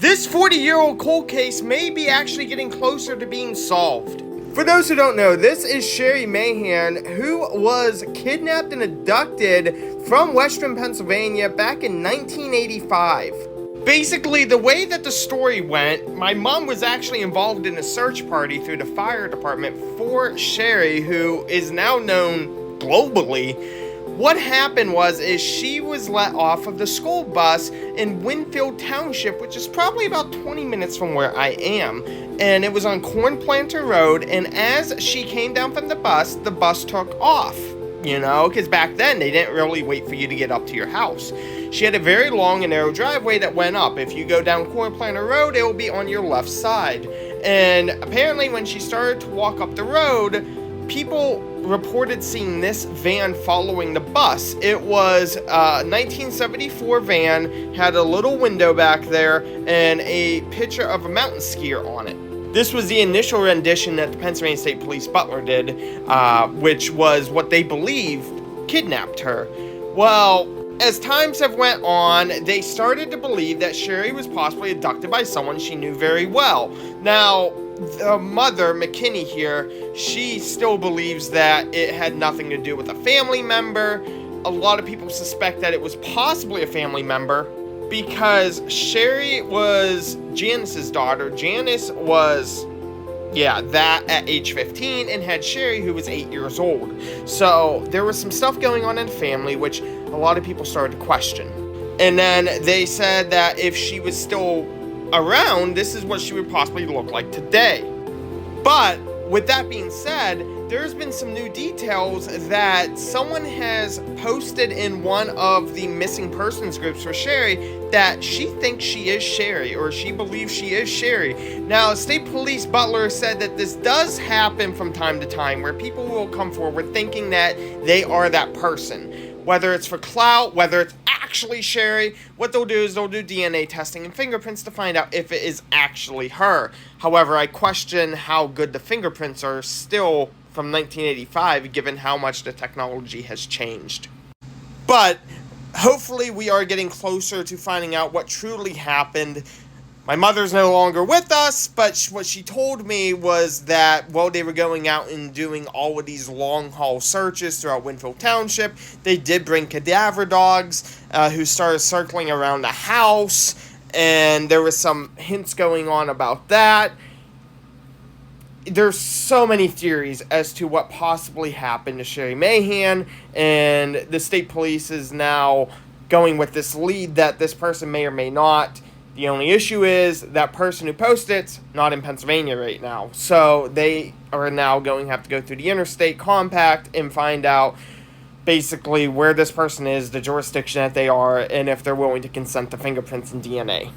This 40-year-old cold case may be actually getting closer to being solved. For those who don't know, this is Cherrie Mahan, who was kidnapped and abducted from Western Pennsylvania back in 1985. Basically, the way that the story went, my mom was actually involved in a search party through the fire department for Cherrie, who is now known globally. What happened is she was let off of the school bus in Winfield Township, which is probably about 20 minutes from where I am. And it was on Corn Planter Road, and as she came down from the bus took off. You know, because back then they didn't really wait for you to get up to your house. She had a very long and narrow driveway that went up. If you go down Corn Planter Road, it will be on your left side. And apparently when she started to walk up the road, people reported seeing this van following the bus. It was a 1974 van, had a little window back there, and a picture of a mountain skier on it. This was the initial rendition that the Pennsylvania State Police butler did, which was what they believed kidnapped her. Well, as times have went on, they started to believe that Cherrie was possibly abducted by someone she knew very well. Now, the mother, McKinney here, she still believes that it had nothing to do with a family member. A lot of people suspect that it was possibly a family member because Cherrie was Janice's daughter. Janice was, that at age 15 and had Cherrie, who was 8 years old. So there was some stuff going on in the family, which a lot of people started to question. And then they said that if she was still around, this is what she would possibly look like today. But with that being said, there's been some new details that someone has posted in one of the missing persons groups for Cherrie that she thinks she is Cherrie, or she believes she is Cherrie. Now, state police butler said that this does happen from time to time, where people will come forward thinking that they are that person. Whether it's for clout, whether it's actually Cherrie, what they'll do is they'll do DNA testing and fingerprints to find out if it is actually her. However, I question how good the fingerprints are still from 1985, given how much the technology has changed. But hopefully we are getting closer to finding out what truly happened. My mother's no longer with us, but what she told me was that while they were going out and doing all of these long-haul searches throughout Winfield Township, they did bring cadaver dogs who started circling around the house, and there was some hints going on about that. There's so many theories as to what possibly happened to Cherrie Mahan, and the state police is now going with this lead that this person may or may not. The only issue is that person who posted it's not in Pennsylvania right now. So they are now going to have to go through the interstate compact and find out basically where this person is, the jurisdiction that they are, and if they're willing to consent to fingerprints and DNA.